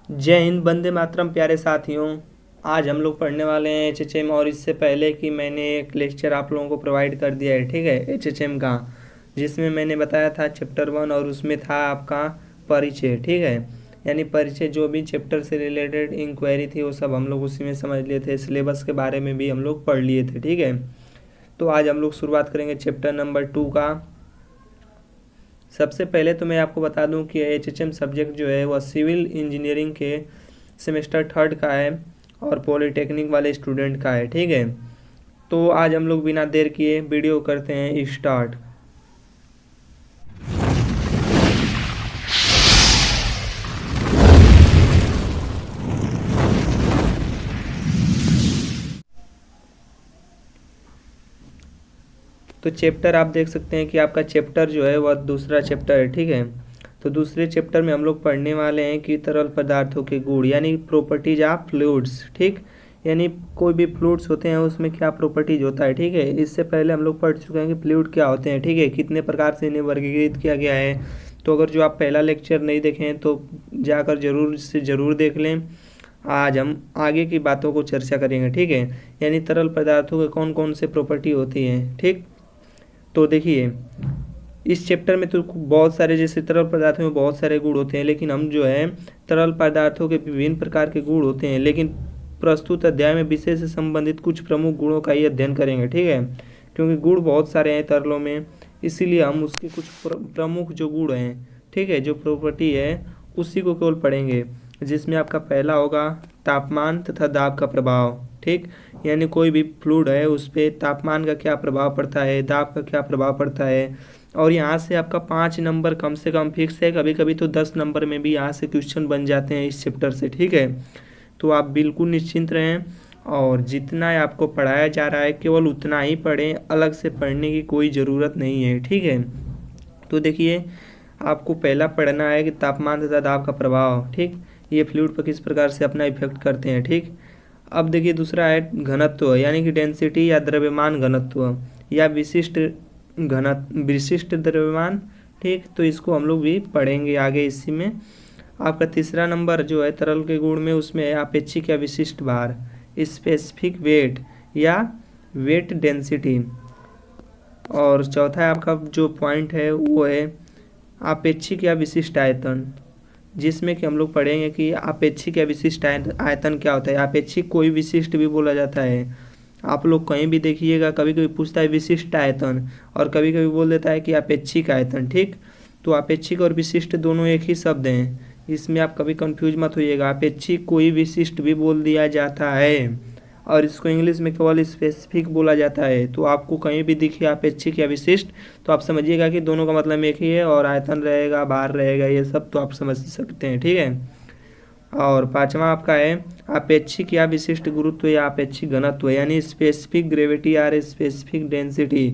जय हिंद, वंदे मातरम। प्यारे साथियों, आज हम लोग पढ़ने वाले हैं एचएचएम। और इससे पहले कि मैंने एक लेक्चर आप लोगों को प्रोवाइड कर दिया है, ठीक है, एचएचएम का, जिसमें मैंने बताया था चैप्टर 1 और उसमें था आपका परिचय, ठीक है। यानी परिचय, जो भी चैप्टर से रिलेटेड इंक्वायरी थी वो सब हम लोग उसी में समझ लिए थे। सिलेबस के बारे में भी हम लोग पढ़ लिए थे, ठीक है। तो आज हम लोग शुरुआत करेंगे चैप्टर नंबर 2 का। सबसे पहले तो मैं आपको बता दूं कि एचएचएम सब्जेक्ट जो है वह सिविल इंजीनियरिंग के सेमेस्टर 3 का है और पॉलीटेक्निक वाले स्टूडेंट का है, ठीक है। तो आज हम लोग बिना देर किए वीडियो करते हैं स्टार्ट। तो चैप्टर आप देख सकते हैं कि आपका चैप्टर जो है वह दूसरा चैप्टर है, ठीक है। तो दूसरे चैप्टर में हम लोग पढ़ने वाले हैं कि तरल पदार्थों के गुण, यानी प्रॉपर्टीज ऑफ फ्लूइड्स, ठीक। यानी कोई भी फ्लूइड्स होते हैं उसमें क्या प्रॉपर्टीज होता है, ठीक है। इससे पहले हम लोग पढ़ चुके हैं कि फ्लूइड क्या होते हैं, ठीक है, कितने प्रकार से इन्हें वर्गीकृत किया गया है। तो अगर जो आप पहला लेक्चर नहीं देखे हैं तो जाकर ज़रूर से ज़रूर देख लें। आज हम आगे की बातों को चर्चा करेंगे, ठीक है। यानी तरल पदार्थों के कौन कौन से प्रॉपर्टी होती हैं, ठीक। तो देखिए, इस चैप्टर में तो बहुत सारे, जैसे तरल पदार्थों में बहुत सारे गुण होते हैं, लेकिन हम जो है तरल पदार्थों के विभिन्न प्रकार के गुण होते हैं, लेकिन प्रस्तुत अध्याय में विषय से संबंधित कुछ प्रमुख गुणों का ही अध्ययन करेंगे, ठीक है। क्योंकि गुण बहुत सारे हैं तरलों में, इसीलिए हम उसके कुछ प्रमुख जो गुण हैं, ठीक है, जो प्रॉपर्टी है उसी को केवल पढ़ेंगे। जिसमें आपका पहला होगा तापमान तथा दाब का प्रभाव, ठीक। यानी कोई भी फ्लूइड है उस पर तापमान का क्या प्रभाव पड़ता है, दाब का क्या प्रभाव पड़ता है। और यहाँ से आपका 5 नंबर कम से कम फिक्स है, कभी कभी तो 10 नंबर में भी यहाँ से क्वेश्चन बन जाते हैं इस चैप्टर से, ठीक है। तो आप बिल्कुल निश्चिंत रहें और जितना आपको पढ़ाया जा रहा है केवल उतना ही पढ़ें, अलग से पढ़ने की कोई ज़रूरत नहीं है, ठीक है। तो देखिए, आपको पहला पढ़ना है कि तापमान तथा दाब का प्रभाव, ठीक, ये फ्लूइड पर किस प्रकार से अपना इफेक्ट करते हैं, ठीक। अब देखिए, दूसरा है घनत्व, यानी कि डेंसिटी या द्रव्यमान घनत्व या विशिष्ट द्रव्यमान, ठीक। तो इसको हम लोग भी पढ़ेंगे आगे इसी में। आपका तीसरा नंबर जो है तरल के गुण में, उसमें है अपेक्षिक या विशिष्ट भार, स्पेसिफिक वेट या वेट डेंसिटी। और चौथा है आपका जो पॉइंट है वो है अपेक्षिक या विशिष्ट आयतन, जिसमें कि हम लोग पढ़ेंगे कि अपेक्षिक या विशिष्ट आयतन क्या होता है। अपेक्षिक कोई विशिष्ट भी बोला जाता है, आप लोग कहीं भी देखिएगा, कभी कभी पूछता है विशिष्ट आयतन और कभी कभी बोल देता है कि अपेक्षिक आयतन, ठीक। तो अपेक्षिक और विशिष्ट दोनों एक ही शब्द हैं, इसमें आप कभी कंफ्यूज मत होइएगा। अपेक्षिक कोई विशिष्ट भी बोल दिया जाता है और इसको इंग्लिश में केवल स्पेसिफिक बोला जाता है। तो आपको कहीं भी दिखे अपेक्षिक या विशिष्ट तो आप समझिएगा कि दोनों का मतलब एक ही है, और आयतन रहेगा, भार रहेगा, ये सब तो आप समझ सकते हैं, ठीक है। और पांचवा आपका है अपेक्षिक या विशिष्ट गुरुत्व या अपेक्षिक घनत्व, यानी स्पेसिफिक ग्रेविटी और स्पेसिफिक डेंसिटी।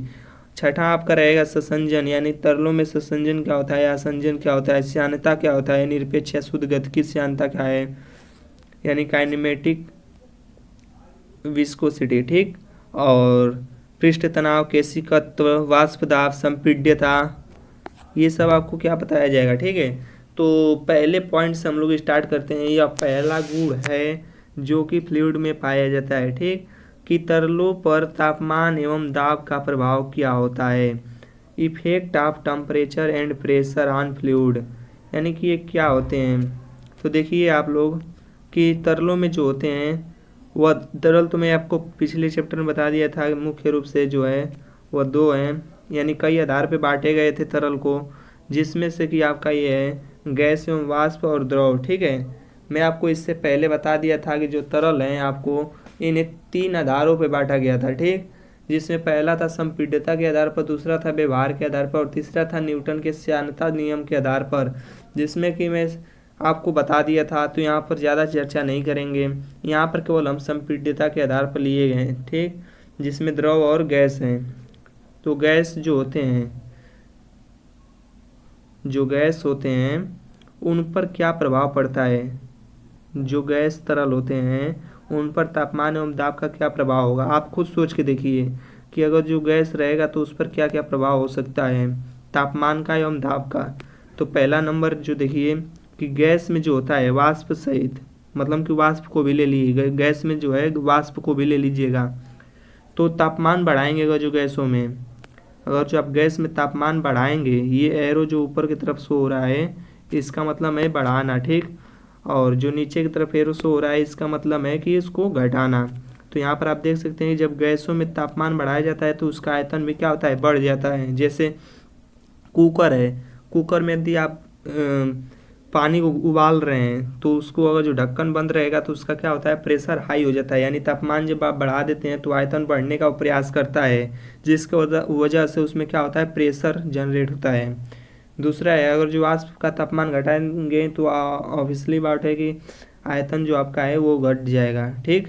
छठा आपका रहेगा ससंजन, यानी तरलों में ससंजन क्या होता है, आसंजन क्या होता है, श्यानता क्या होता है, निरपेक्ष या शुद्ध गति की श्यानता क्या है, यानी काइनेमेटिक विस्कोसिटी, ठीक। और पृष्ठ तनाव, केशिकत्व, वाष्प दाब, संपीड्यता, ये सब आपको क्या बताया जाएगा, ठीक है। तो पहले पॉइंट से हम लोग स्टार्ट करते हैं। यह पहला गुण है जो कि फ्लूइड में पाया जाता है, ठीक, कि तरलों पर तापमान एवं दाब का प्रभाव क्या होता है। Effect of temperature and pressure on fluid, यानी कि ये क्या होते हैं। तो देखिए आप लोग कि तरलों में जो होते हैं वह तरल, तो मैं आपको पिछले चैप्टर में बता दिया था, मुख्य रूप से जो है वह दो हैं, यानी कई आधार पे बांटे गए थे तरल को, जिसमें से कि आपका ये है गैस एवं वाष्प और द्रव, ठीक है। मैं आपको इससे पहले बता दिया था कि जो तरल हैं आपको इन्हें 3 आधारों पे बांटा गया था, ठीक। जिसमें पहला था संपीड्यता के आधार पर, दूसरा था व्यवहार के आधार पर और तीसरा था न्यूटन के श्यानता नियम के आधार पर, जिसमें कि मैं आपको बता दिया था। तो यहाँ पर ज़्यादा चर्चा नहीं करेंगे, यहाँ पर केवल हम संपीड्यता के आधार पर लिए गए हैं, ठीक, जिसमें द्रव और गैस हैं। तो गैस जो गैस होते हैं उन पर क्या प्रभाव पड़ता है, जो गैस तरल होते हैं उन पर तापमान एवं दाब का क्या प्रभाव होगा। आप खुद सोच के देखिए कि अगर जो गैस रहेगा तो उस पर क्या क्या प्रभाव हो सकता है तापमान का एवं दाब का। तो पहला नंबर जो देखिए कि गैस में जो होता है वाष्प सहित, मतलब कि वाष्प को भी ले लीजिएगा, गैस में जो है वाष्प को भी ले लीजिएगा। तो तापमान बढ़ाएंगे अगर जो गैसों में, अगर जो आप गैस में तापमान बढ़ाएंगे, ये एरो जो ऊपर की तरफ शो हो रहा है इसका मतलब है बढ़ाना, ठीक। और जो नीचे की तरफ एरो शो हो रहा है इसका मतलब है कि इसको घटाना। तो यहाँ पर आप देख सकते हैं जब गैसों में तापमान बढ़ाया जाता है तो उसका आयतन भी क्या होता है, बढ़ जाता है। जैसे कुकर है, कुकर में यदि आप पानी को उबाल रहे हैं तो उसको अगर जो ढक्कन बंद रहेगा तो उसका क्या होता है, प्रेशर हाई हो जाता है, यानी तापमान जब आप बढ़ा देते हैं तो आयतन बढ़ने का प्रयास करता है, जिसकी वजह से उसमें क्या होता है, प्रेशर जनरेट होता है। दूसरा है अगर जो वाष्प का तापमान घटाएंगे तो ऑब्वियसली बात है कि आयतन जो आपका है वो घट जाएगा, ठीक।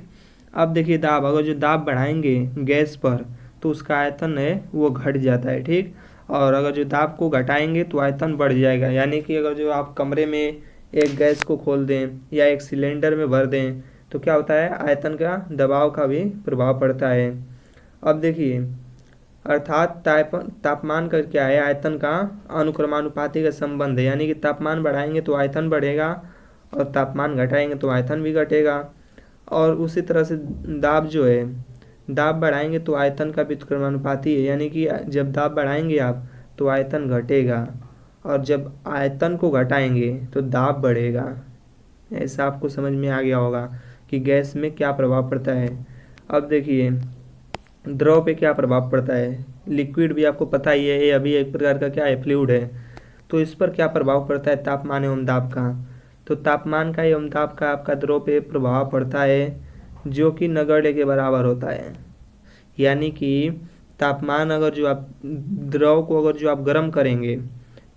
अब देखिए दाब, अगर जो दाब बढ़ाएंगे गैस पर तो उसका आयतन है वो घट जाता है, ठीक। और अगर जो दाब को घटाएंगे तो आयतन बढ़ जाएगा, यानी कि अगर जो आप कमरे में एक गैस को खोल दें या एक सिलेंडर में भर दें तो क्या होता है, आयतन का दबाव का भी प्रभाव पड़ता है। अब देखिए अर्थात तापमान का क्या है, आयतन का अनुक्रमानुपाती का संबंध है, यानी कि तापमान बढ़ाएंगे तो आयतन बढ़ेगा और तापमान घटाएंगे तो आयतन भी घटेगा। और उसी तरह से दाब जो है, दाब बढ़ाएंगे तो आयतन का व्युत्क्रमानुपाती है, यानी कि जब दाब बढ़ाएंगे आप तो आयतन घटेगा और जब आयतन को घटाएंगे तो दाब बढ़ेगा। ऐसा आपको समझ में आ गया होगा कि गैस में क्या प्रभाव पड़ता है। अब देखिए द्रव पे क्या प्रभाव पड़ता है, लिक्विड भी आपको पता ही है, ये अभी एक प्रकार का क्या है, फ्लूइड है। तो इस पर क्या प्रभाव पड़ता है तापमान एवं दाब का, तो तापमान का एवं दाब का आपका द्रव पे प्रभाव पड़ता है जो कि नगण्य के बराबर होता है। यानी कि तापमान अगर जो आप द्रव को अगर जो आप गर्म करेंगे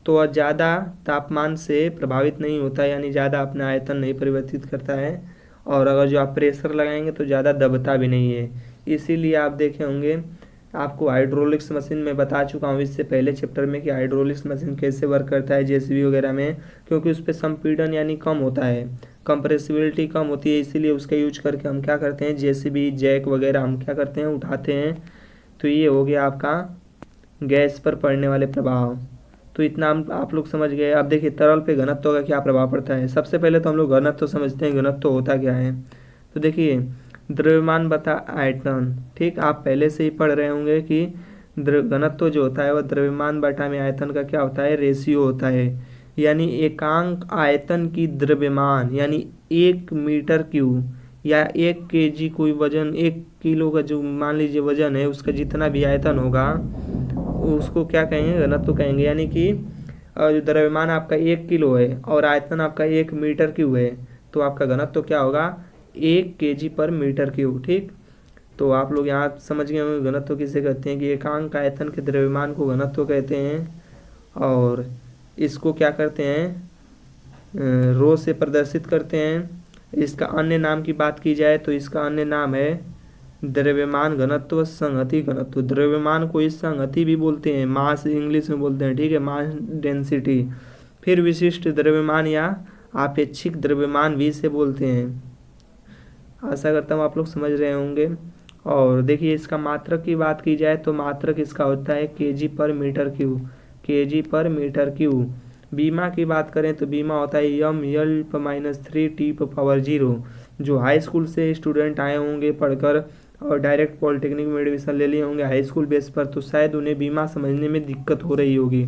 तो वह ज़्यादा तापमान से प्रभावित नहीं होता है, यानी ज़्यादा अपना आयतन नहीं परिवर्तित करता है। और अगर जो आप प्रेशर लगाएंगे तो ज़्यादा दबता भी नहीं है। इसीलिए आप देखे होंगे, आपको हाइड्रोलिक्स मशीन में बता चुका हूँ इससे पहले चैप्टर में कि हाइड्रोलिक्स मशीन कैसे वर्क करता है जेसीबी वगैरह में, क्योंकि उस पर संपीड़न यानी कम होता है, कंप्रेसिबिलिटी कम होती है, इसीलिए उसका यूज करके हम क्या करते हैं, जेसीबी जैक वगैरह हम क्या करते हैं, उठाते हैं। तो ये हो गया आपका गैस पर पड़ने वाले प्रभाव। तो इतना हम आप लोग समझ गए। अब देखिए तरल पे घनत्व का क्या प्रभाव पड़ता है। सबसे पहले तो हम लोग घनत्व समझते हैं, घनत्व होता क्या है। तो देखिए द्रव्यमान बता आयतन, ठीक, आप पहले से ही पढ़ रहे होंगे कि घनत्व जो होता है वह द्रव्यमान बटा में आयतन का क्या होता है, रेशियो होता है। यानी एकांक आयतन की द्रव्यमान, यानी 1 मीटर क्यूब या 1 केजी कोई वजन, 1 किलो का जो मान लीजिए वजन है उसका जितना भी आयतन होगा उसको क्या कहेंगे, घनत्व कहेंगे। यानी कि जो द्रव्यमान आपका 1 किलो है और आयतन आपका 1 मीटर क्यूब है तो आपका घनत्व क्या होगा, 1 केजी पर मीटर क्यूब, ठीक। तो आप लोग यहाँ समझ गए होंगे घनत्व किसे कहते हैं कि एकांक आयतन के द्रव्यमान को घनत्व कहते हैं। और इसको क्या करते हैं, रो से प्रदर्शित करते हैं। इसका अन्य नाम की बात की जाए तो इसका अन्य नाम है द्रव्यमान घनत्व, संहति घनत्व। द्रव्यमान को इस संहति भी बोलते हैं, मास इंग्लिश में बोलते हैं, ठीक है, मास डेंसिटी। फिर विशिष्ट द्रव्यमान या आपेक्षिक द्रव्यमान भी इसे बोलते हैं। आशा करता हूँ आप लोग समझ रहे होंगे। और देखिए इसका मात्रक की बात की जाए तो मात्रक इसका होता है केजी पर मीटर क्यूब, केजी पर मीटर क्यूब। बीमा की बात करें तो बीमा होता है mL-3T⁴। जो हाई स्कूल से स्टूडेंट आए होंगे पढ़कर और डायरेक्ट पॉलिटेक्निक में एडमिशन ले लिए होंगे हाई स्कूल बेस पर, तो शायद उन्हें बीमा समझने में दिक्कत हो रही होगी।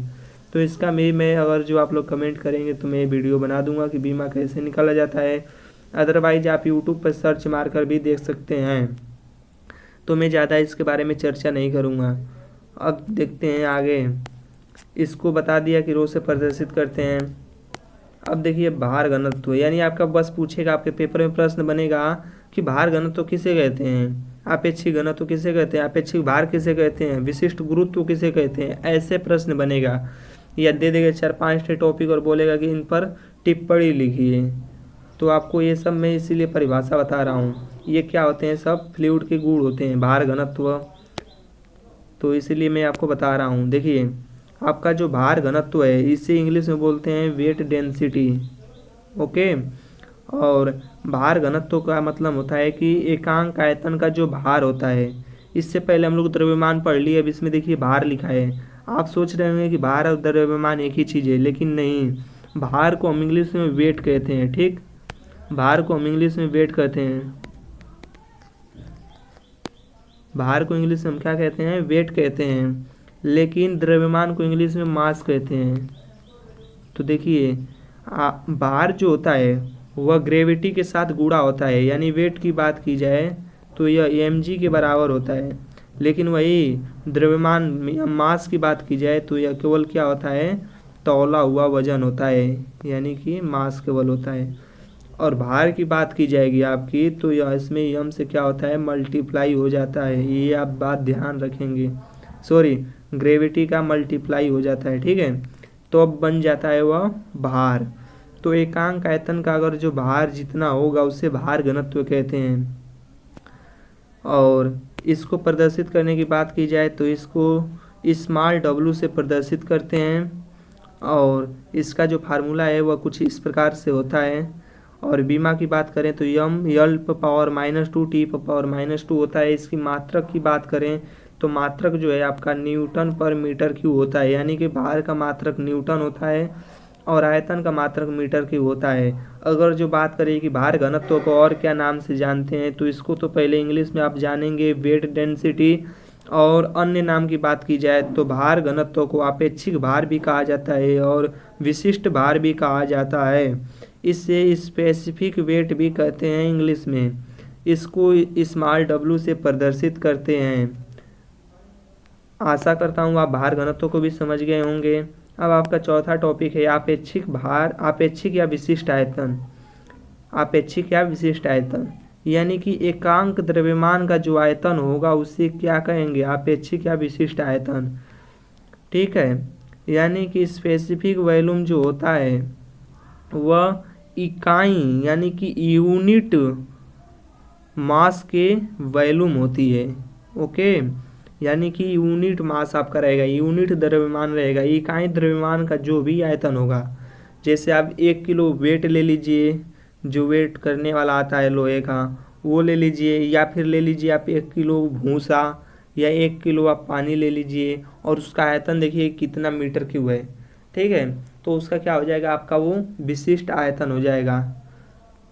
तो इसका मैं अगर जो आप लोग कमेंट करेंगे तो मैं वीडियो बना दूंगा कि बीमा कैसे निकाला जाता है। अदरवाइज आप यूट्यूब पर सर्च मारकर भी देख सकते हैं। तो मैं ज़्यादा इसके बारे में चर्चा नहीं करूँगा। अब देखते हैं आगे। इसको बता दिया कि रो से प्रदर्शित करते हैं। अब देखिए भार घनत्व, यानी आपका बस पूछेगा, आपके पेपर में प्रश्न बनेगा कि भार घनत्व किसे कहते हैं, आपेक्षिक घनत्व किसे कहते हैं, आपेक्षिक भार किसे कहते हैं, विशिष्ट गुरुत्व किसे कहते हैं, ऐसे प्रश्न बनेगा। या दे देगा 4-5 टॉपिक और बोलेगा कि इन पर टिप्पणी लिखिए। तो आपको ये सब मैं इसीलिए परिभाषा बता रहा हूँ। ये क्या होते हैं, सब फ्लूइड के गुण होते हैं, भार घनत्व। तो इसीलिए मैं आपको बता रहा हूँ। देखिए आपका जो भार घनत्व है इसे इंग्लिश में बोलते हैं वेट डेंसिटी, ओके। और भार घनत्व का मतलब होता है कि एकांक आयतन का जो भार होता है। इससे पहले हम लोग द्रव्यमान पढ़ लिए, अब इसमें देखिए भार लिखा है। आप सोच रहे होंगे कि भार और द्रव्यमान एक ही चीज़ है, लेकिन नहीं। भार को हम इंग्लिश में वेट कहते हैं, ठीक। भार को हम इंग्लिश में वेट कहते हैं, भार को इंग्लिश में हम क्या कहते हैं, वेट कहते हैं, लेकिन द्रव्यमान को इंग्लिश में मास कहते हैं। तो देखिए भार जो होता है वह ग्रेविटी के साथ गुणा होता है, यानी वेट की बात की जाए तो यह mg के बराबर होता है, लेकिन वही द्रव्यमान मास की बात की जाए तो यह केवल क्या होता है, तौला हुआ वजन होता है, यानी कि मास केवल होता है। और भार की बात की जाएगी आपकी तो यह इसमें यम से क्या होता है, मल्टीप्लाई हो जाता है, ये आप बात ध्यान रखेंगे। सॉरी, ग्रेविटी का मल्टीप्लाई हो जाता है, ठीक है। तो अब बन जाता है वह भार। तो एकांक आयतन का अगर जो भार जितना होगा उसे भार घनत्व कहते हैं। और इसको प्रदर्शित करने की बात की जाए तो इसको स्मॉल w से प्रदर्शित करते हैं, और इसका जो फार्मूला है वह कुछ इस प्रकार से होता है। और बीमा की बात करें तो यम यल पावर -2 टी पावर -2 होता है। इसकी मात्रक की बात करें तो मात्रक जो है आपका न्यूटन पर मीटर क्यूब होता है, यानी कि भार का मात्रक न्यूटन होता है और आयतन का मात्रक मीटर क्यूब होता है। अगर जो बात करें कि भार घनत्व को और क्या नाम से जानते हैं तो इसको तो पहले इंग्लिश में आप जानेंगे वेट डेंसिटी, और अन्य नाम की बात की जाए तो भार घनत्व को आपेक्षिक भार भी कहा जाता है और विशिष्ट भार भी कहा जाता है। इससे स्पेसिफिक वेट भी कहते हैं इंग्लिश में। इसको स्मॉल w से प्रदर्शित करते हैं। आशा करता हूँ आप भार घनत्व को भी समझ गए होंगे। अब आपका चौथा टॉपिक है आपेक्षिक भार, आपेक्षिक या विशिष्ट आयतन। आपेक्षिक या विशिष्ट आयतन यानी कि एकांक द्रव्यमान का जो आयतन होगा उसे क्या कहेंगे, आपेक्षिक या विशिष्ट आयतन, ठीक है। यानी कि स्पेसिफिक वॉल्यूम जो होता है वह इकाई यानी कि यूनिट मास के वॉल्यूम होती है, ओके। यानी कि यूनिट मास आपका रहेगा, यूनिट द्रव्यमान रहेगा, इकाई द्रव्यमान का जो भी आयतन होगा। जैसे आप 1 किलो वेट ले लीजिए, जो वेट करने वाला आता है लोहे का वो ले लीजिए, या फिर ले लीजिए आप 1 किलो भूसा या 1 किलो आप पानी ले लीजिए और उसका आयतन देखिए कितना मीटर क्यूब है, ठीक है। तो उसका क्या हो जाएगा, आपका वो विशिष्ट आयतन हो जाएगा।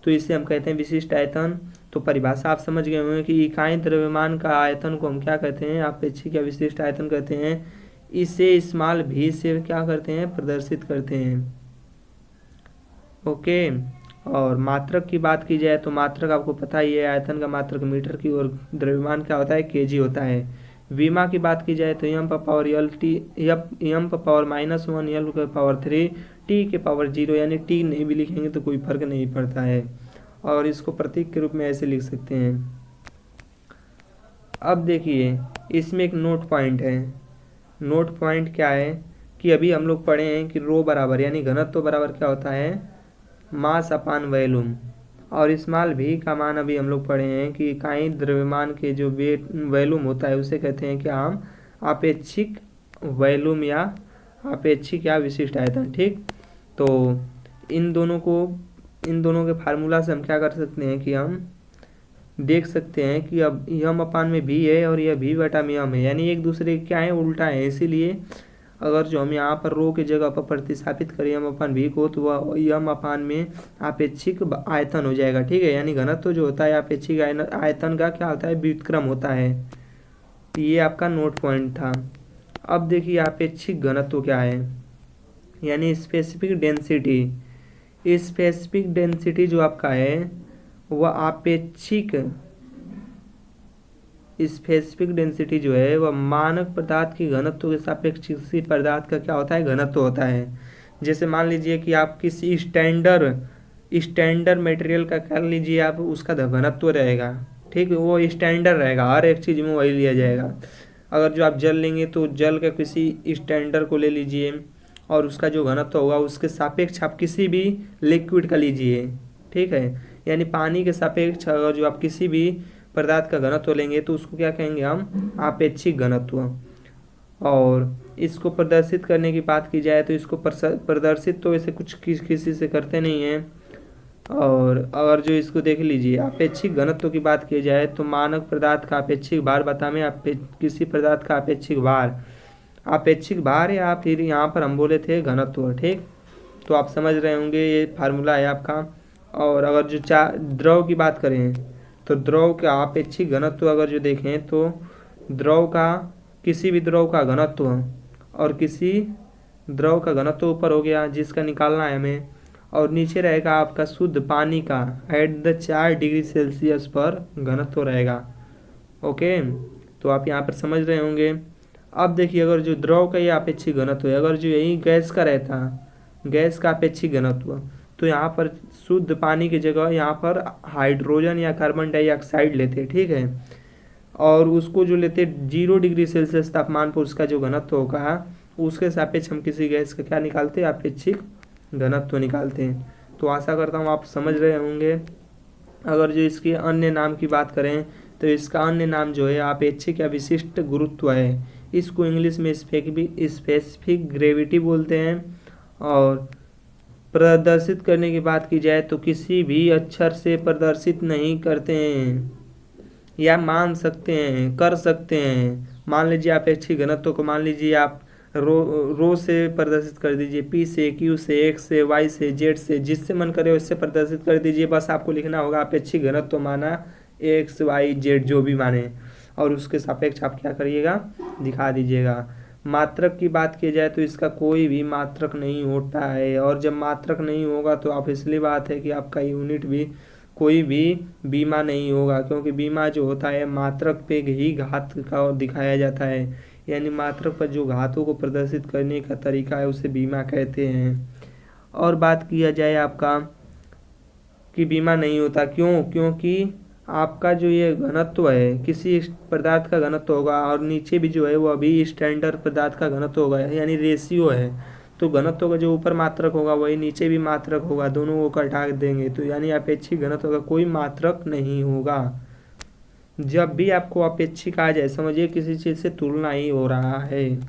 तो इसे हम कहते हैं विशिष्ट आयतन। तो परिभाषा आप समझ गए होंगे कि इकाई द्रव्यमान का आयतन को हम क्या कहते हैं, आपेक्षिक या विशिष्ट आयतन कहते हैं। इसे स्मॉल v से क्या करते हैं, प्रदर्शित करते हैं, ओके। और मात्रक की बात की जाए तो मात्रक आपको पता ही है, आयतन का मात्रक मीटर की और द्रव्यमान क्या होता है, kg होता है। विमा की बात की जाए तो m पर पावर यल टी, m पर पावर -1 यल के पावर 3 t के पावर 0, यानी t नहीं भी लिखेंगे तो कोई फर्क नहीं पड़ता है। और इसको प्रतीक के रूप में ऐसे लिख सकते हैं। अब देखिए इसमें एक नोट पॉइंट है। नोट पॉइंट क्या है कि अभी हम लोग पढ़े हैं कि रो बराबर यानी घनत्व बराबर क्या होता है, मास अपान वॉल्यूम। और स्मॉल v का मान अभी हम लोग पढ़े हैं कि इकाई द्रव्यमान के जो वेट वॉल्यूम होता है उसे कहते हैं क्या हम, आपेक्षिक वॉल्यूम या आपेक्षिक या विशिष्ट आयतन, ठीक। तो इन दोनों के फार्मूला से हम क्या कर सकते हैं कि हम देख सकते हैं कि अब यम अपान में v है और यह v बटा में यम है, यानी एक दूसरे के क्या है, उल्टा है। इसीलिए अगर जो हम यहाँ पर रो के जगह पर प्रतिस्थापित करें यम अपान v को तो वह यम अपान में आपेक्षिक आयतन हो जाएगा, ठीक है। यानी घनत्व जो होता है आपेक्षिक आयतन का क्या होता है, व्युत्क्रम होता है। ये आपका नोट पॉइंट था। अब देखिए आपेक्षिक घनत्व क्या है, यानी स्पेसिफिक डेंसिटी। स्पेसिफिक डेंसिटी जो आपका है वह आपेक्षिक, स्पेसिफिक डेंसिटी जो है वह मानक पदार्थ की घनत्व के सापेक्ष किसी पदार्थ का क्या होता है, घनत्व होता है। जैसे मान लीजिए कि आप किसी स्टैंडर्ड मटेरियल का कर लीजिए, आप उसका घनत्व रहेगा, ठीक है, वो स्टैंडर्ड रहेगा, हर एक चीज़ में वही लिया जाएगा। अगर जो आप जल लेंगे तो जल का किसी स्टैंडर्ड को ले लीजिए और उसका जो घनत्व होगा उसके सापेक्ष आप किसी भी लिक्विड का लीजिए, ठीक है। यानी पानी के सापेक्ष अगर जो आप किसी भी पदार्थ का घनत्व लेंगे तो उसको क्या कहेंगे हम, आपेक्षिक घनत्व। और इसको प्रदर्शित करने की बात की जाए तो इसको प्रदर्शित तो ऐसे कुछ किसी से करते नहीं हैं। और अगर जो इसको देख लीजिए आपेक्षिक घनत्व की बात की जाए तो मानक पदार्थ का आपेक्षिक भार बता में किसी पदार्थ का आपेक्षिक भार या फिर यहाँ पर हम बोले थे घनत्व, ठीक। तो आप समझ रहे होंगे ये फार्मूला है आपका। और अगर जो द्रव की बात करें तो द्रव का अपेक्षिक घनत्व अगर जो देखें तो द्रव का किसी भी द्रव का घनत्व और किसी द्रव का घनत्व ऊपर हो गया जिसका निकालना है हमें, और नीचे रहेगा आपका शुद्ध पानी का एट द 4 डिग्री सेल्सियस पर घनत्व रहेगा। ओके, तो आप यहाँ पर समझ रहे होंगे। अब देखिए अगर जो द्रव का ये अपेक्षिक घनत्व है, अगर जो यही गैस का रहता, गैस का अपेक्षिक घनत्व, तो यहाँ पर शुद्ध पानी की जगह यहाँ पर हाइड्रोजन या कार्बन डाइऑक्साइड लेते, ठीक है, और उसको जो लेते 0 डिग्री सेल्सियस तापमान पर उसका जो घनत्व होगा उसके सापेक्ष हम किसी गैस का क्या निकालते हैं, अपेक्षिक घनत्व निकालते हैं। तो आशा करता हूँ आप समझ रहे होंगे। अगर जो इसके अन्य नाम की बात करें तो इसका अन्य नाम जो है अपेक्षिक या विशिष्ट गुरुत्व है। इसको इंग्लिश में स्पेसिफिक ग्रेविटी बोलते हैं। और प्रदर्शित करने की बात की जाए तो किसी भी अक्षर से प्रदर्शित नहीं करते हैं या मान सकते हैं, कर सकते हैं। मान लीजिए अपेक्षिक घनत्व को मान लीजिए आप रो से प्रदर्शित कर दीजिए, पी से, क्यू से, एक्स से, वाई से, जेड से, जिससे मन करे उससे प्रदर्शित कर दीजिए। बस आपको लिखना होगा अपेक्षिक घनत्व माना एक्स वाई जेड जो भी माने, और उसके सापेक्ष आप क्या करिएगा, दिखा दीजिएगा। मात्रक की बात की जाए तो इसका कोई भी मात्रक नहीं होता है, और जब मात्रक नहीं होगा तो आप इसलिए बात है कि आपका यूनिट भी कोई भी बीमा नहीं होगा, क्योंकि बीमा जो होता है मात्रक पे ही घात का दिखाया जाता है, यानी मात्रक पर जो घातों को प्रदर्शित करने का तरीका है उसे बीमा कहते हैं। और बात किया जाए आपका कि बीमा नहीं होता, क्यों? क्योंकि आपका जो ये घनत्व है किसी पदार्थ का घनत्व होगा, और नीचे भी जो है वो अभी स्टैंडर्ड पदार्थ का घनत्व होगा, यानी रेशियो है। तो घनत्व का जो ऊपर मात्रक होगा वही नीचे भी मात्रक होगा, दोनों को कटा देंगे, तो यानी अपेक्षिक घनत्व का कोई मात्रक नहीं होगा। जब भी आपको अपेक्षिक आ जाए समझिए किसी चीज़ से तुलना ही हो रहा है।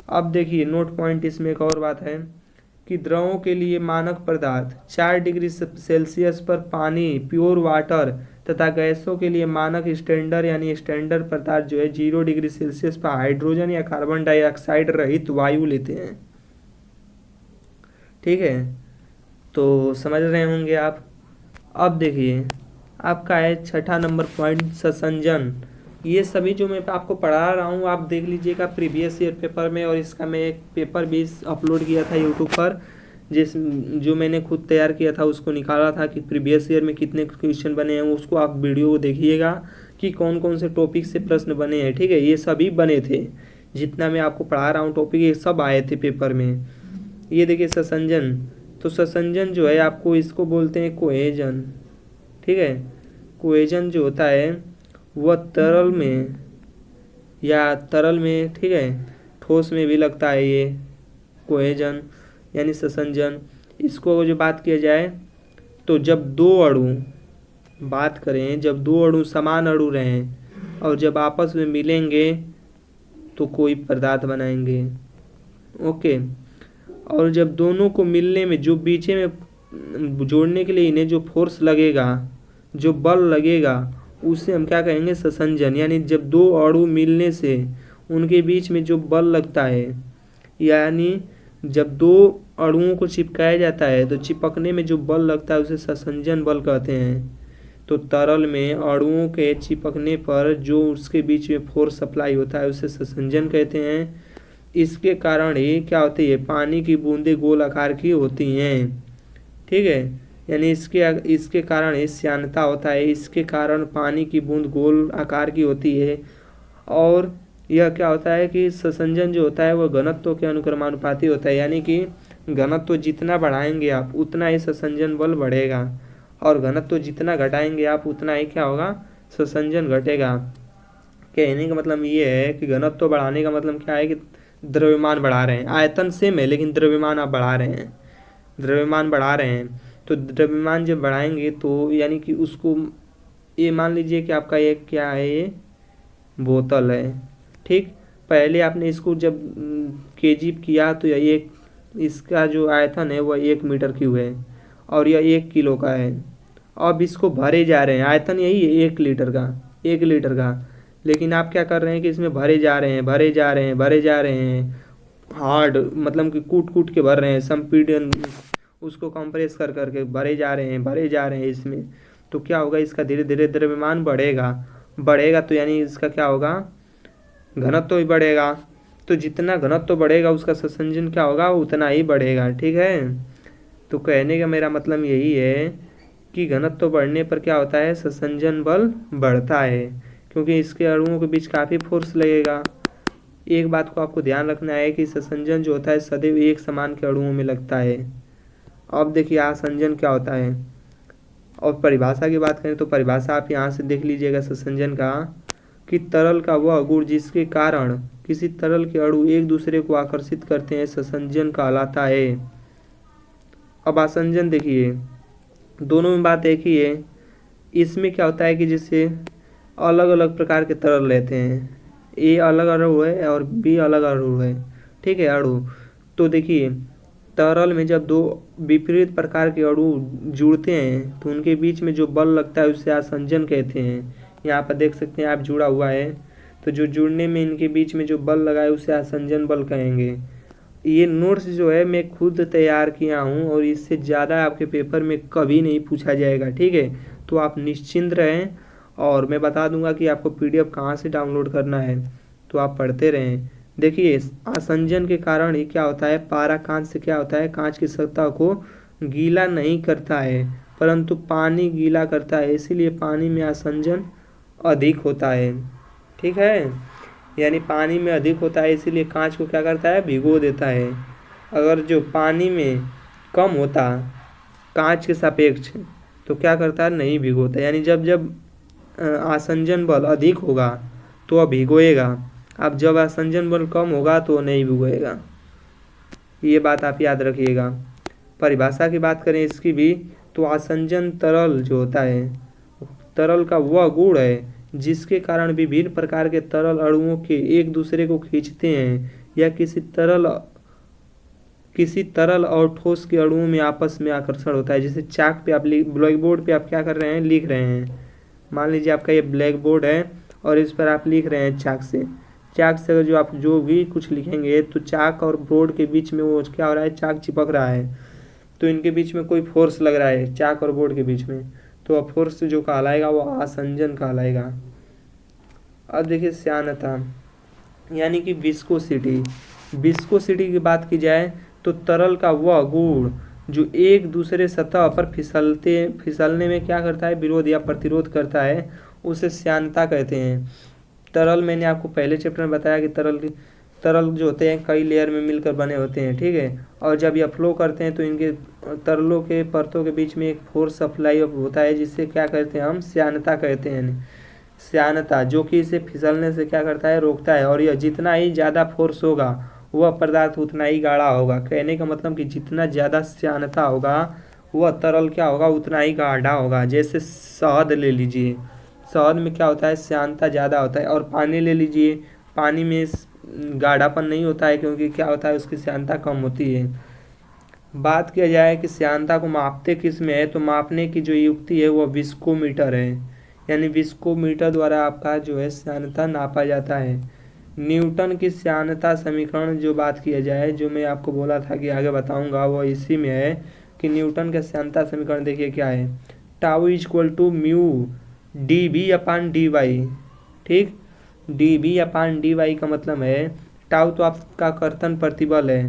अब देखिए नोट पॉइंट इसमें एक और बात है कि द्रवों के लिए मानक पदार्थ 4 डिग्री सेल्सियस पर पानी प्योर वाटर तथा गैसों के लिए मानक स्टैंडर्ड यानी स्टैंडर्ड पदार्थ जो है 0 डिग्री सेल्सियस पर हाइड्रोजन या कार्बन डाइऑक्साइड रहित वायु लेते हैं। ठीक है, तो समझ रहे होंगे आप। अब देखिए आपका है छठा नंबर पॉइंट ससंजन। ये सभी जो मैं आपको पढ़ा रहा हूँ आप देख लीजिएगा प्रीवियस ईयर पेपर में, और इसका मैं एक पेपर भी अपलोड किया था यूट्यूब पर, जो मैंने खुद तैयार किया था, उसको निकाला था कि प्रीवियस ईयर में कितने क्वेश्चन बने हैं। उसको आप वीडियो को देखिएगा कि कौन कौन से टॉपिक से प्रश्न बने हैं। ठीक है, ये सभी बने थे, जितना मैं आपको पढ़ा रहा हूँ टॉपिक ये सब आए थे पेपर में। ये देखिए ससंजन, तो ससंजन जो है आपको इसको बोलते हैं कोहेजन। ठीक है, कोहेजन जो होता है वह तरल में ठीक है ठोस में भी लगता है ये कोहेजन यानी ससंजन। इसको जो बात किया जाए तो जब दो अणु समान अणु रहें और जब आपस में मिलेंगे तो कोई पदार्थ बनाएंगे। ओके, और जब दोनों को मिलने में जो बीच में जोड़ने के लिए इन्हें जो फोर्स लगेगा, जो बल लगेगा, उसे हम क्या कहेंगे, ससंजन। यानी जब दो अणु मिलने से उनके बीच में जो बल लगता है, यानी जब दो अणुओं को चिपकाया जाता है तो चिपकने में जो बल लगता है उसे ससंजन बल कहते हैं। तो तरल में अणुओं के चिपकने पर जो उसके बीच में फोर्स सप्लाई होता है उसे ससंजन कहते हैं। इसके कारण ही क्या होती है, पानी की बूंदें गोल आकार की होती हैं। ठीक है, यानी इसके कारण ही श्यानता होता है, इसके कारण पानी की बूंद गोल आकार की होती है। और यह क्या होता है कि ससंजन जो होता है वह घनत्व के अनुक्रमानुपाती होता है, यानी कि घनत्व जितना बढ़ाएंगे आप उतना ही ससंजन बल बढ़ेगा, और घनत्व जितना घटाएंगे आप उतना ही क्या होगा, ससंजन घटेगा। कहने का मतलब ये है कि घनत्व बढ़ाने का मतलब क्या है कि द्रव्यमान बढ़ा रहे हैं। आयतन सेम है लेकिन द्रव्यमान आप बढ़ा रहे हैं, द्रव्यमान बढ़ा रहे हैं। तो द्रव्यमान जब बढ़ाएंगे तो यानी कि उसको ये मान लीजिए कि आपका एक क्या है, ये बोतल है। ठीक, पहले आपने इसको जब केजी किया तो एक इसका जो आयतन है वह 1 मीटर क्यूब है और यह 1 किलो का है। अब इसको भरे जा रहे हैं, आयतन यही है 1 लीटर का, लेकिन आप क्या कर रहे हैं कि इसमें भरे जा रहे हैं। हार्ड मतलब कि कूट कूट के भर रहे हैं, संपीड़न उसको कंप्रेस कर करके भरे जा रहे हैं इसमें, तो क्या होगा, इसका धीरे धीरे द्रव्यमान बढ़ेगा। बढ़ेगा तो यानी इसका क्या होगा, घनत्व भी बढ़ेगा। तो जितना घनत्व बढ़ेगा उसका संसंजन क्या होगा, उतना ही बढ़ेगा। ठीक है, तो कहने का मेरा मतलब यही है कि घनत्व बढ़ने पर क्या होता है, संसंजन बल बढ़ता है, क्योंकि इसके अणुओं के बीच काफ़ी फोर्स लगेगा। एक बात को आपको ध्यान रखना है कि संसंजन जो होता है सदैव एक समान के अणुओं में लगता है। अब देखिए आसंजन क्या होता है, और परिभाषा की बात करें तो परिभाषा आप यहाँ से देख लीजिएगा संसंजन का, कि तरल का वह गुण जिसके कारण किसी तरल के अणु एक दूसरे को आकर्षित करते हैं संसंजन कहलाता है। अब आसंजन देखिए, दोनों में बात एक ही है। इसमें क्या होता है कि जैसे अलग अलग प्रकार के तरल रहते हैं, ए अलग अणु है और बी अलग अणु है। ठीक है, अणु तो देखिए तरल में जब दो विपरीत प्रकार के अणु जुड़ते हैं तो उनके बीच में जो बल लगता है उसे आसंजन कहते हैं। यहाँ पर देख सकते हैं आप, जुड़ा हुआ है, तो जो जुड़ने में इनके बीच में जो बल लगा है उसे आसंजन बल कहेंगे। ये नोट्स जो है मैं खुद तैयार किया हूँ और इससे ज़्यादा आपके पेपर में कभी नहीं पूछा जाएगा। ठीक है, तो आप निश्चिंत रहें, और मैं बता दूंगा कि आपको पीडीएफ कहाँ से डाउनलोड करना है, तो आप पढ़ते रहें। देखिए आसंजन के कारण ही क्या होता है, पारा कांच से क्या होता है, कांच की सतह को गीला नहीं करता है परंतु पानी गीला करता है, इसीलिए पानी में आसंजन अधिक होता है। ठीक है, यानी पानी में अधिक होता है इसीलिए कांच को क्या करता है, भिगो देता है। अगर जो पानी में कम होता कांच के सापेक्ष तो क्या करता है, नहीं भिगोता। यानी जब जब आसंजन बल अधिक होगा तो वह भिगोएगा, अब जब आसंजन बल कम होगा तो नहीं भिगोएगा। ये बात आप याद रखिएगा। परिभाषा की बात करें इसकी भी, तो आसंजन तरल जो होता है, तरल का वह गुण है जिसके कारण विभिन्न प्रकार के तरल अणुओं के एक दूसरे को खींचते हैं या किसी तरल और ठोस के अणुओं में आपस में आकर्षण होता है। जैसे चाक पे आप ब्लैक बोर्ड पे आप क्या कर रहे हैं, लिख रहे हैं। मान लीजिए आपका ये ब्लैक बोर्ड है और इस पर आप लिख रहे हैं चाक से। चाक से जो आप जो भी कुछ लिखेंगे तो चाक और बोर्ड के बीच में वो क्या हो रहा है, चाक चिपक रहा है, तो इनके बीच में कोई फोर्स लग रहा है चाक और बोर्ड के बीच में, तो वह फोर्स जो कहलाएगा वो आसंजन कहलाएगा। अब देखिए श्यानता यानी कि विस्कोसिटी। विस्कोसिटी की बात की जाए तो तरल का वह गुण जो एक दूसरे सतह पर फिसलने में क्या करता है, विरोध या प्रतिरोध करता है, उसे श्यानता कहते हैं। तरल मैंने आपको पहले चैप्टर में बताया कि तरल जो होते हैं कई लेयर में मिलकर बने होते हैं। ठीक है, और जब यह फ्लो करते हैं तो इनके तरलों के परतों के बीच में एक फोर्स अप्लाई होता है जिससे क्या कहते हैं, हम श्यानता कहते हैं। श्यानता जो कि इसे फिसलने से क्या करता है, रोकता है, और यह जितना ही ज़्यादा फोर्स होगा वह पदार्थ उतना ही गाढ़ा होगा। कहने का मतलब कि जितना ज़्यादा श्यानता होगा वह तरल क्या होगा, उतना ही गाढ़ा होगा। जैसे शहद ले लीजिए, शहद में क्या होता है, श्यानता ज़्यादा होता है, और पानी ले लीजिए, पानी में गाढ़ापन नहीं होता है क्योंकि क्या होता है, उसकी श्यानता कम होती है। बात किया जाए कि श्यानता को मापते किस में है, तो मापने की जो युक्ति है वह विस्कोमीटर है। यानी विस्कोमीटर द्वारा आपका जो है श्यानता नापा जाता है। न्यूटन की श्यानता समीकरण जो बात किया जाए, जो मैं आपको बोला था कि आगे बताऊंगा, वो इसी में है कि न्यूटन का श्यानता समीकरण देखिए क्या है, tau is equal to mu D V upon D Y. ठीक, D V upon D Y का मतलब है, टाउ तो आपका कर्तन प्रतिबल है,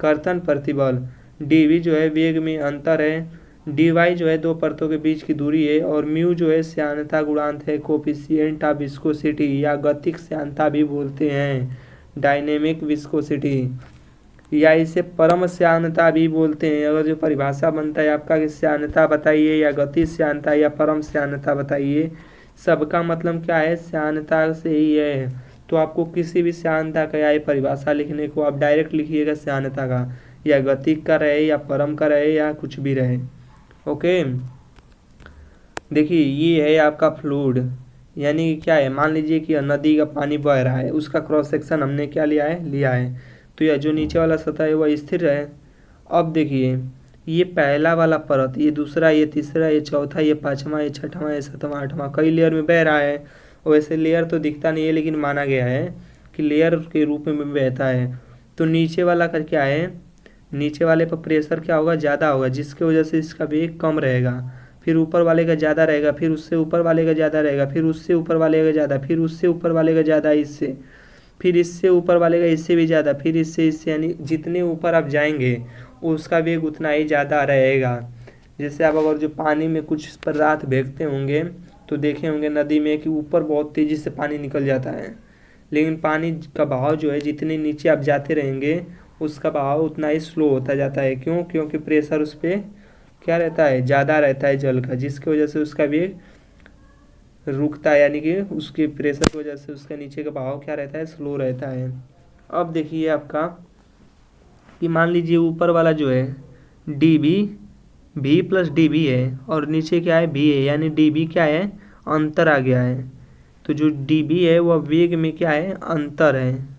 कर्तन प्रतिबल, डी वी जो है वेग में अंतर है, डी वाई जो है दो परतों के बीच की दूरी है, और म्यू जो है श्यानता गुणांक है, कोफिशिएंट ऑफ विस्कोसिटी, या गतिक श्यानता भी बोलते हैं, डायनेमिक विस्कोसिटी, या इसे परम श्यानता भी बोलते हैं। अगर जो परिभाषा बनता है आपका कि श्यानता बताइए या गति श्यानता या परम श्यानता बताइए, सबका मतलब क्या है, श्यानता से ही है। तो आपको किसी भी श्यानता का या परिभाषा लिखने को आप डायरेक्ट लिखिएगा श्यानता का, या गतिक का रहे या परम का रहे या कुछ भी रहे। ओके, देखिए ये है आपका फ्लूइड, यानी क्या है, मान लीजिए कि नदी का पानी बह रहा है, उसका क्रॉस सेक्शन हमने क्या लिया है, तो यह जो नीचे वाला सतह है वह स्थिर है। अब देखिए ये पहला वाला परत, ये दूसरा, ये तीसरा, ये चौथा, ये पाँचवा, ये छठवां, ये सातवां, आठवां, कई लेयर में बह रहा है। वैसे लेयर तो दिखता नहीं है लेकिन माना गया है कि लेयर के रूप में बहता है। तो नीचे वाला का क्या है, नीचे वाले पर प्रेशर क्या होगा, ज़्यादा होगा, जिसकी वजह से इसका वेग कम रहेगा। फिर ऊपर वाले का ज़्यादा रहेगा, फिर उससे ऊपर वाले का ज़्यादा रहेगा, फिर उससे ऊपर वाले का ज़्यादा, फिर उससे ऊपर वाले का ज़्यादा, इससे फिर इससे ऊपर वाले का इससे भी ज़्यादा, फिर इससे, यानी जितने ऊपर आप जाएंगे उसका वेग उतना ही ज़्यादा रहेगा। जैसे आप अगर जो पानी में कुछ पदार्थ फेंकते होंगे तो देखे होंगे नदी में कि ऊपर बहुत तेज़ी से पानी निकल जाता है, लेकिन पानी का बहाव जो है जितने नीचे आप जाते रहेंगे उसका बहाव उतना ही स्लो होता जाता है। क्यों? क्योंकि प्रेशर उस पर क्या रहता है, ज़्यादा रहता है जल का, जिसकी वजह से उसका वेग रुकता है, यानी कि उसके प्रेशर की वजह से उसका नीचे का बहाव क्या रहता है, स्लो रहता है। अब देखिए आपका कि मान लीजिए ऊपर वाला जो है डी बी भी प्लस डी बी है और नीचे क्या है भी है, यानी डी बी क्या है, अंतर आ गया है। तो जो डी बी है वह वेग में क्या है, अंतर है।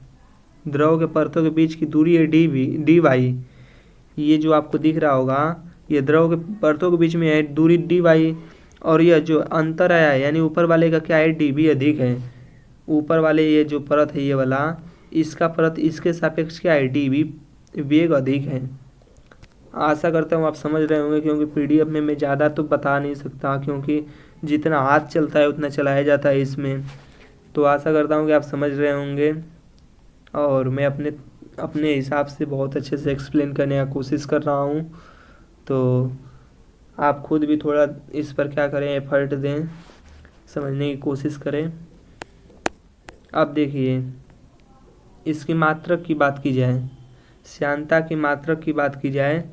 द्रव के परतों के बीच की दूरी है डी वाई, ये जो आपको दिख रहा होगा ये द्रव के परतों के बीच में है दूरी डी वाई, और यह जो अंतर आया है यानी ऊपर वाले का क्या है, डी बी अधिक है। ऊपर वाले ये जो परत है ये वाला, इसका परत इसके सापेक्ष क्या है, डी बी वेग अधिक है। आशा करता हूँ आप समझ रहे होंगे, क्योंकि पीडीएफ में मैं ज़्यादा तो बता नहीं सकता, क्योंकि जितना हाथ चलता है उतना चलाया जाता है इसमें। तो आशा करता हूँ कि आप समझ रहे होंगे, और मैं अपने अपने हिसाब से बहुत अच्छे से एक्सप्लेन करने का कोशिश कर रहा हूँ। तो आप खुद भी थोड़ा इस पर क्या करें, एफर्ट दें, समझने की कोशिश करें। अब देखिए इसकी मात्रक की बात की जाए, श्यानता की मात्रक की बात की जाए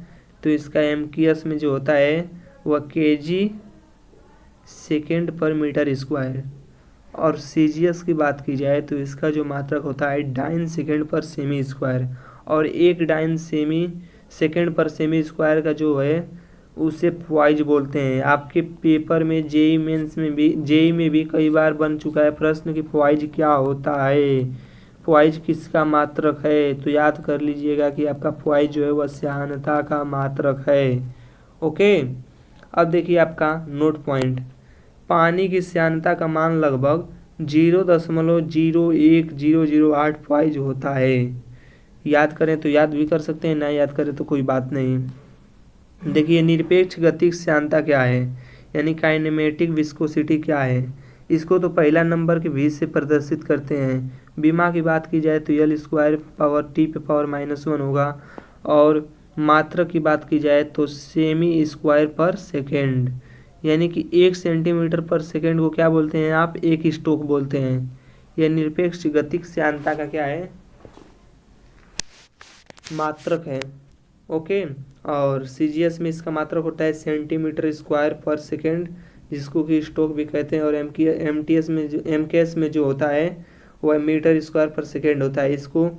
तो इसका एमकेएस में जो होता है वह केजी सेकेंड पर मीटर स्क्वायर, और सीजीएस की बात की जाए तो इसका जो मात्रक होता है डाइन सेकेंड पर सेमी स्क्वायर, और एक डाइन सेमी सेकेंड पर सेमी स्क्वायर का जो है उसे प्वाइज बोलते हैं। आपके पेपर में जेई मेंस में भी, जेई में भी कई बार बन चुका है प्रश्न कि प्वाइज क्या होता है, प्वाइज किसका मात्रक है। तो याद कर लीजिएगा कि आपका प्वाइज जो है वह श्यानता का मात्रक है। ओके, अब देखिए आपका नोट पॉइंट, पानी की श्यानता का मान लगभग 0.01008 प्वाइज होता है। याद करें तो याद भी कर सकते हैं, ना याद करें तो कोई बात नहीं। देखिए निरपेक्ष गतिक श्यानता क्या है, यानी काइनेमेटिक विस्कोसिटी क्या है, इसको तो पहला नंबर के v से प्रदर्शित करते हैं। बीमा की बात की जाए तो एल स्क्वायर पावर टी पे पावर -1 होगा, और मात्रक की बात की जाए तो सेमी स्क्वायर पर सेकेंड, यानी कि 1 सेंटीमीटर पर सेकेंड को क्या बोलते हैं आप, एक स्ट्रोक बोलते हैं। यह निरपेक्ष गतिक श्यानता का क्या है, मात्रक है। ओके, और सीजीएस में इसका मात्रक होता है सेंटीमीटर स्क्वायर पर सेकेंड, जिसको कि स्ट्रोक भी कहते हैं, और एमटीएस में जो एमकेएस में जो होता है वह मीटर स्क्वायर पर सेकेंड होता है। इसको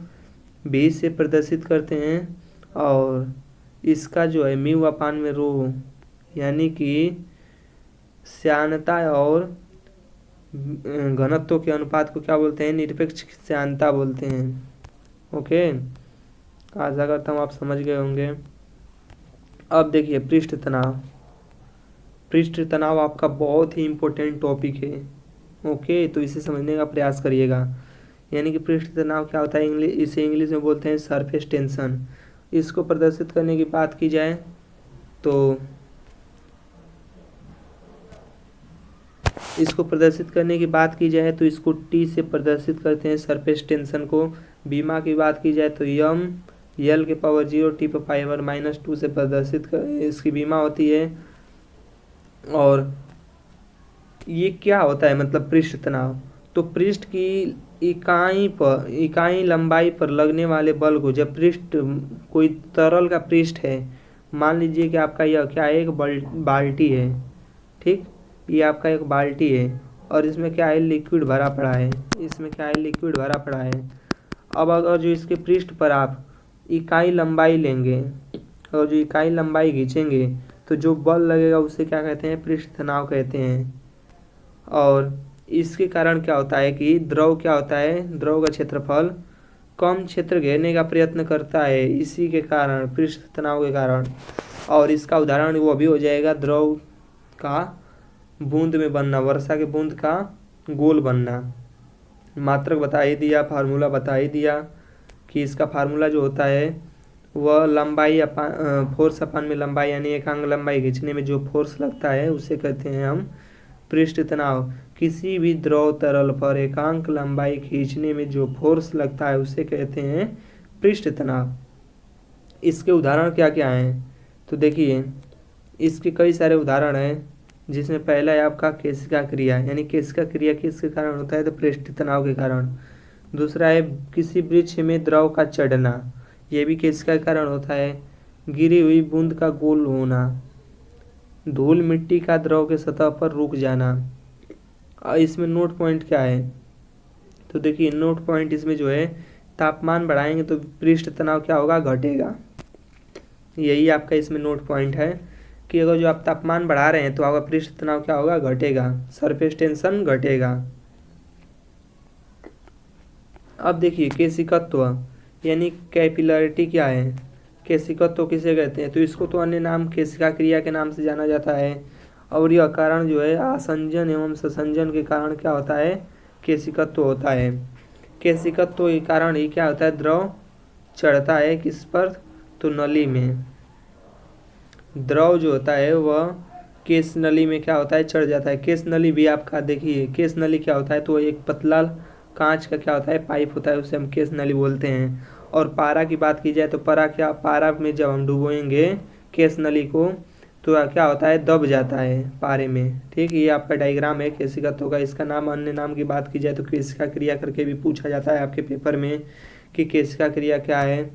20 से प्रदर्शित करते हैं, और इसका जो है म्यू अपान में रो, यानी कि श्यानता और घनत्व के अनुपात को क्या बोलते हैं, निरपेक्ष श्यानता बोलते हैं। ओके, आशा करता हूँ आप समझ गए होंगे। अब देखिए पृष्ठ तनाव, पृष्ठ तनाव आपका बहुत ही इम्पोर्टेंट टॉपिक है। ओके, तो इसे समझने का प्रयास करिएगा। यानी कि पृष्ठ तनाव क्या होता है, इसे इंग्लिश में बोलते हैं सरफेस टेंशन। इसको प्रदर्शित करने की बात की जाए तो इसको टी से प्रदर्शित करते हैं सरफेस टेंशन को। बीमा की बात की जाए तो यम एल के पावर 0 टी पे पावर -2 से प्रदर्शित इसकी बीमा होती है। और ये क्या होता है, मतलब पृष्ठ तनाव, तो पृष्ठ की इकाई लंबाई पर लगने वाले बल को, जब पृष्ठ कोई तरल का पृष्ठ है, मान लीजिए कि आपका यह क्या है, एक बाल्टी है, ठीक, ये आपका एक बाल्टी है और इसमें क्या है, लिक्विड भरा पड़ा है, अब अगर जो इसके पृष्ठ पर आप इकाई लंबाई लेंगे और जो इकाई लंबाई खींचेंगे तो जो बल लगेगा उसे क्या कहते हैं, पृष्ठ तनाव कहते हैं। और इसके कारण क्या होता है कि द्रव का क्षेत्रफल कम क्षेत्र घेरने का प्रयत्न करता है, इसी के कारण, पृष्ठ तनाव के कारण। और इसका उदाहरण वो भी हो जाएगा द्रव का बूंद में बनना, वर्षा के बूंद का गोल बनना। मात्रक बता ही दिया, फार्मूला बता ही दिया, कि इसका फार्मूला जो होता है वह लंबाई अपान फोर्स अपान में लंबाई यानी एकांक लंबाई खींचने में जो फोर्स लगता है उसे कहते हैं हम पृष्ठ तनाव। किसी भी द्रव तरल पर एकांक लंबाई खींचने में जो फोर्स लगता है उसे कहते हैं पृष्ठ तनाव। इसके उदाहरण क्या क्या हैं, तो देखिए इसके कई सारे उदाहरण हैं, जिसमें पहला है आपका केशिका क्रिया, यानी केशिका क्रिया किसके कारण होता है, तो पृष्ठ तनाव के कारण। दूसरा है किसी वृक्ष में द्रव का चढ़ना, यह भी केशिका के कारण होता है। गिरी हुई बूंद का गोल होना, धूल मिट्टी का द्रव के सतह पर रुक जाना। इसमें नोट पॉइंट क्या है, तो देखिए नोट पॉइंट इसमें जो है तापमान बढ़ाएंगे तो पृष्ठ तनाव क्या होगा, घटेगा। यही आपका इसमें नोट पॉइंट है कि अगर जो आप तापमान बढ़ा रहे हैं तो आपका पृष्ठ तनाव क्या होगा, घटेगा, सरफेस टेंशन घटेगा। अब देखिए केशिकत्व यानी कैपिलरिटी क्या है, केशिकत्व किसे कहते हैं, तो इसको तो अन्य नाम केशिका क्रिया के नाम से जाना जाता है। और यह कारण जो है आसंजन एवं ससंजन के कारण क्या होता है, केशिकत्व होता है। केशिकत्व के कारण ही क्या होता है, द्रव चढ़ता है किस पर, तो नली में। द्रव जो होता है वह केश नली में क्या होता है, चढ़ जाता है। केश नली भी आपका देखिए, केश नली क्या होता है, तो एक पतला कांच का क्या होता है, पाइप होता है, उसे हम केश नली बोलते हैं। और पारा की बात की जाए तो पारा में जब हम डुबोएंगे केश नली को तो क्या होता है, दब जाता है पारे में। ठीक, ये आपका डायग्राम है केशिकत्व का। इसका नाम अन्य नाम की बात की जाए तो केशिका क्रिया करके भी पूछा जाता है आपके पेपर में कि केशिका क्रिया क्या है।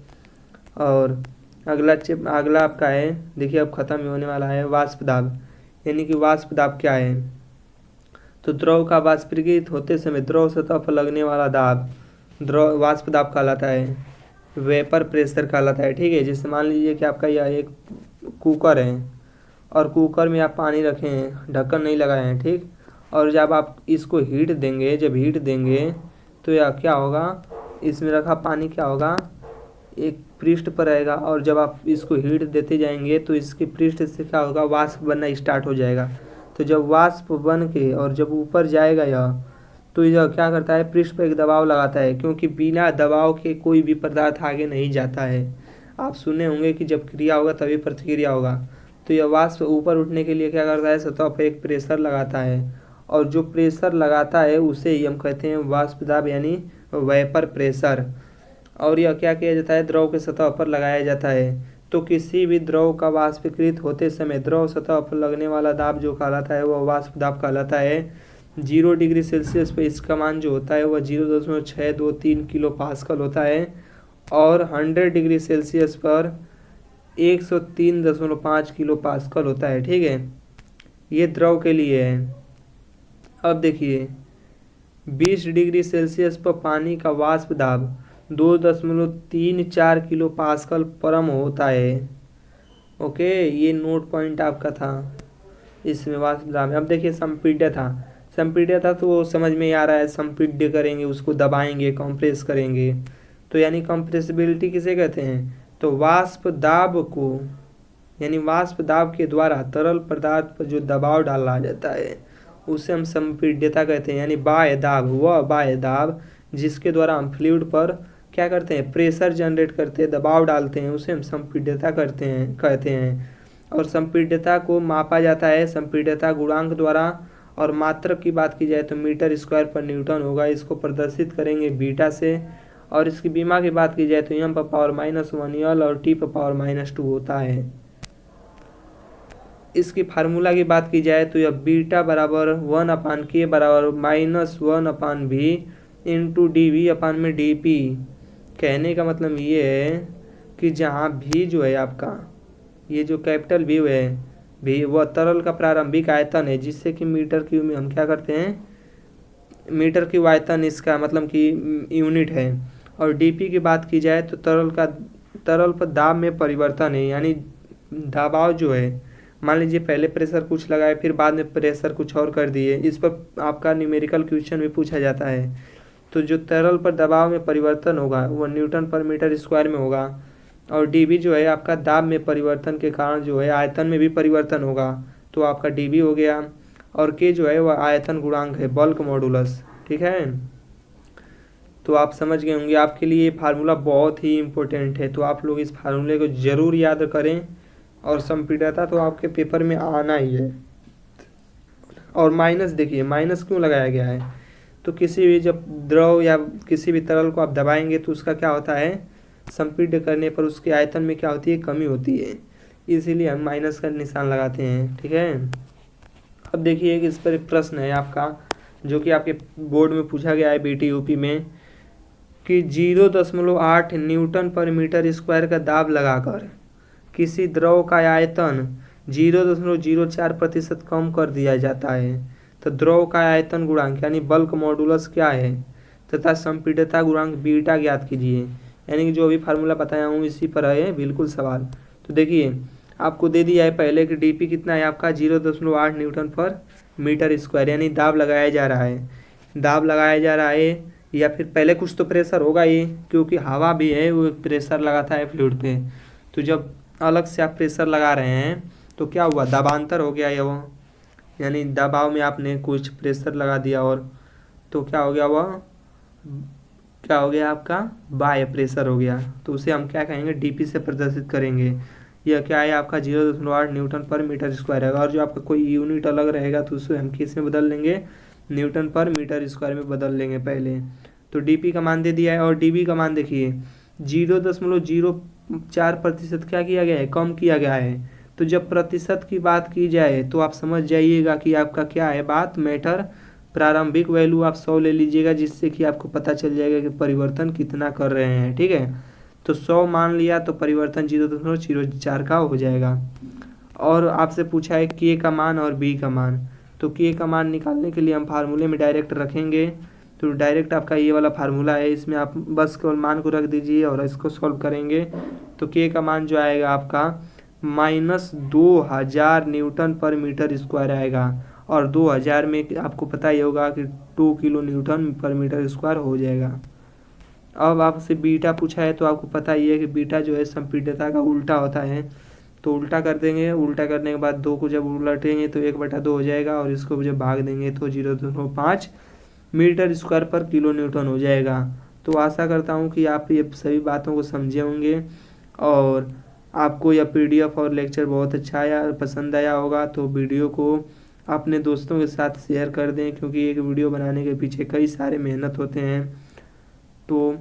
और अगला आपका है, देखिए अब खत्म ही होने वाला है, वाष्प दाब। यानी कि वाष्प दाब क्या है, तो द्रव का वाष्पीकृत होते समय द्रव सतह पर लगने वाला दाब द्रव वाष्प दाब कहलाता है, वेपर प्रेशर कहलाता है। ठीक है, जैसे मान लीजिए कि आपका यह एक कुकर है और कुकर में आप पानी रखे हैं, ढक्कन नहीं लगाए हैं, ठीक, और जब आप इसको हीट देंगे, जब हीट देंगे तो यह क्या होगा, इसमें रखा पानी क्या होगा, एक पृष्ठ पर रहेगा, और जब आप इसको हीट देते जाएंगे तो इसके पृष्ठ से क्या होगा, वाष्प बनना स्टार्ट हो जाएगा। तो जब वाष्प बन के और जब ऊपर जाएगा यह, तो यह क्या करता है, पृष्ठ पर एक दबाव लगाता है, क्योंकि बिना दबाव के कोई भी पदार्थ आगे नहीं जाता है। आप सुने होंगे कि जब क्रिया होगा तभी प्रतिक्रिया होगा। तो यह वाष्प ऊपर उठने के लिए क्या करता है, सतह पर एक प्रेशर लगाता है, और जो प्रेशर लगाता है उसे ही हम कहते हैं वाष्प दाब यानी वेपर प्रेशर। और यह क्या किया जाता है, द्रव के सतह पर लगाया जाता है। तो किसी भी द्रव का वाष्पीकृत होते समय द्रव सतह पर लगने वाला दाब जो कहलाता है वह वाष्प दाब कहलाता है। 0 डिग्री सेल्सियस पर इसका मान जो होता है वह 0.623 किलो पास्कल होता है, और 100 डिग्री सेल्सियस पर 103.5 किलो पास्कल होता है। ठीक है, ये द्रव के लिए है। अब देखिए 20 डिग्री सेल्सियस पर पानी का वाष्प दाब 2.34 किलो पास्कल परम होता है। ओके, ये नोट पॉइंट आपका था इसमें वाष्प दाब में। अब देखिए संपीड्य था तो वो समझ में आ रहा है, संपीड्य करेंगे, उसको दबाएंगे, कंप्रेस करेंगे, तो यानी कंप्रेसिबिलिटी किसे कहते हैं, तो वाष्प दाब को, यानी वाष्प दाब के द्वारा तरल पदार्थ पर जो दबाव डाला जाता है उसे हम संपीड्यता कहते हैं। यानी बाह्य दाब, वह बाह्य दाब जिसके द्वारा हम फ्लूइड पर क्या करते हैं, प्रेशर जनरेट करते हैं, दबाव डालते हैं, उसे हम संपीड्यता कहते हैं। और संपीड्यता को मापा जाता है संपीड्यता गुणांक द्वारा, और मात्रक की बात की जाए तो मीटर स्क्वायर पर न्यूटन होगा। इसको प्रदर्शित करेंगे बीटा से। और इसकी बीमा की बात की जाए तो m पर पावर -1 L और t पर पावर -2 होता है। इसकी फार्मूला की बात की जाए तो यह बीटा बराबर 1/k बराबर -1/v इंटू dv/dp। कहने का मतलब ये है कि जहाँ भी जो है आपका ये जो कैपिटल V है, भी वह तरल का प्रारंभिक आयतन है, जिससे कि मीटर क्यूब में हम क्या करते हैं, मीटर क्यूब आयतन इसका मतलब कि यूनिट है। और dp की बात की जाए तो तरल पर दाब में परिवर्तन है, यानी दबाव जो है, मान लीजिए पहले प्रेशर कुछ लगाए फिर बाद में प्रेशर कुछ और कर दिए, इस पर आपका न्यूमेरिकल क्वेश्चन भी पूछा जाता है। तो जो तरल पर दबाव में परिवर्तन होगा वह न्यूटन पर मीटर स्क्वायर में होगा, और dv जो है आपका दाब में परिवर्तन के कारण जो है आयतन में भी परिवर्तन होगा, तो आपका dv हो गया। और k जो है वह आयतन गुणांक है, बल्क मॉडुलस। ठीक है, तो आप समझ गए होंगे, आपके लिए ये फार्मूला बहुत ही इम्पोर्टेंट है, तो आप लोग इस फार्मूले को ज़रूर याद करें। और संपीड़ितता तो आपके पेपर में आना ही है। और माइनस देखिए, माइनस क्यों लगाया गया है, तो किसी भी जब द्रव या किसी भी तरल को आप दबाएंगे तो उसका क्या होता है, संपीड्य करने पर उसके आयतन में क्या होती है, कमी होती है, इसीलिए हम माइनस का निशान लगाते हैं। ठीक है। अब देखिए कि इस पर एक प्रश्न है आपका, जो कि आपके बोर्ड में पूछा गया है बीटी यूपी में, कि 0.8 न्यूटन पर मीटर स्क्वायर का दाब लगाकर किसी द्रव का आयतन 0.04% कम कर दिया जाता है, तो द्रव का आयतन गुणांक यानी बल्क मॉडुलस क्या है, तथा संपीड़ितता गुणांक बीटा ज्ञात कीजिए। यानी कि जो भी फार्मूला बताया हूँ इसी पर है बिल्कुल सवाल। तो देखिए आपको दे दिया है पहले कि डीपी कितना है आपका 0.8 न्यूटन पर मीटर स्क्वायर, यानी दाब लगाया जा रहा है, दाब लगाया जा रहा है, या फिर पहले कुछ तो प्रेशर होगा ही, क्योंकि हवा भी है वो प्रेशर लगाता है फ्लूइड पे। तो जब अलग से आप प्रेशर लगा रहे हैं तो क्या हुआ, दबांतर हो गया ये वो, यानी दबाव में आपने कुछ प्रेशर लगा दिया, और तो क्या हो गया वह, क्या हो गया आपका बाह्य प्रेशर हो गया। तो उसे हम क्या कहेंगे, डीपी से प्रदर्शित करेंगे। यह क्या है आपका 0.8 न्यूटन पर मीटर स्क्वायर है। और जो आपका कोई यूनिट अलग रहेगा तो उसे हम किस में बदल लेंगे, न्यूटन पर मीटर स्क्वायर में बदल लेंगे पहले। तो डीपी का मान दे दिया है, और डीबी का मान देखिए 0.04% क्या किया गया है, कम किया गया है। तो जब प्रतिशत की बात की जाए तो आप समझ जाइएगा कि आपका क्या है बात मैटर, प्रारंभिक वैल्यू आप 100 ले लीजिएगा, जिससे कि आपको पता चल जाएगा कि परिवर्तन कितना कर रहे हैं। ठीक है, तो 100 मान लिया तो परिवर्तन 0.04 का हो जाएगा। और आपसे पूछा है के का मान और बी का मान, तो के का मान निकालने के लिए हम फार्मूले में डायरेक्ट रखेंगे। तो डायरेक्ट आपका ये वाला फार्मूला है, इसमें आप बस केवल मान को रख दीजिए और इसको सॉल्व करेंगे। तो के का मान जो आएगा आपका -2000 न्यूटन पर मीटर स्क्वायर आएगा, और 2000 में आपको पता ही होगा कि 2 किलो न्यूटन पर मीटर स्क्वायर हो जाएगा। अब आपसे बीटा पूछा है, तो आपको पता ही है कि बीटा जो है संपीड़ितता का उल्टा होता है। तो उल्टा कर देंगे, उल्टा करने के बाद 2 को जब उलटेंगे तो 1/2 हो जाएगा, और इसको जब भाग देंगे तो 0.5 मीटर स्क्वायर पर किलो न्यूटन हो जाएगा। तो आशा करता हूँ कि आप ये सभी बातों को समझे होंगे, और आपको यह पीडीएफ और लेक्चर बहुत अच्छा आया, पसंद आया होगा। तो वीडियो को अपने दोस्तों के साथ शेयर कर दें, क्योंकि एक वीडियो बनाने के पीछे कई सारे मेहनत होते हैं। तो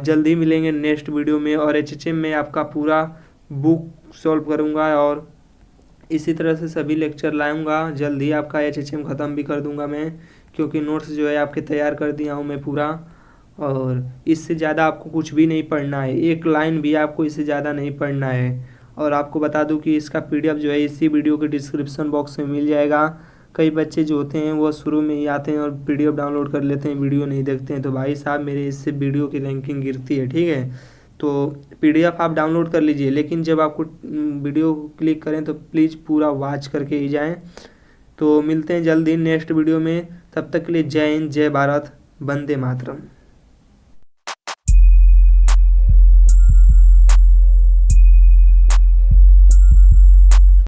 जल्दी मिलेंगे नेक्स्ट वीडियो में, और एचएचएम में आपका पूरा बुक सॉल्व करूँगा, और इसी तरह से सभी लेक्चर लाऊंगा। जल्दी आपका एचएचएम ख़त्म भी कर दूंगा मैं, क्योंकि नोट्स जो है आपके तैयार कर दिया हूँ मैं पूरा, और इससे ज़्यादा आपको कुछ भी नहीं पढ़ना है, एक लाइन भी आपको इससे ज़्यादा नहीं पढ़ना है। और आपको बता दूं कि इसका पीडीएफ जो है इसी वीडियो के डिस्क्रिप्शन बॉक्स में मिल जाएगा। कई बच्चे जो होते हैं वो शुरू में ही आते हैं और पीडीएफ डाउनलोड कर लेते हैं, वीडियो नहीं देखते हैं। तो भाई साहब मेरे इससे वीडियो की रैंकिंग गिरती है। ठीक है, तो पीडीएफ आप डाउनलोड कर लीजिए, लेकिन जब आपको वीडियो क्लिक करें तो प्लीज़ पूरा वॉच करके ही जाएँ। तो मिलते हैं जल्दी नेक्स्ट वीडियो में, तब तक के लिए जय हिंद, जय भारत, वंदे मातरम।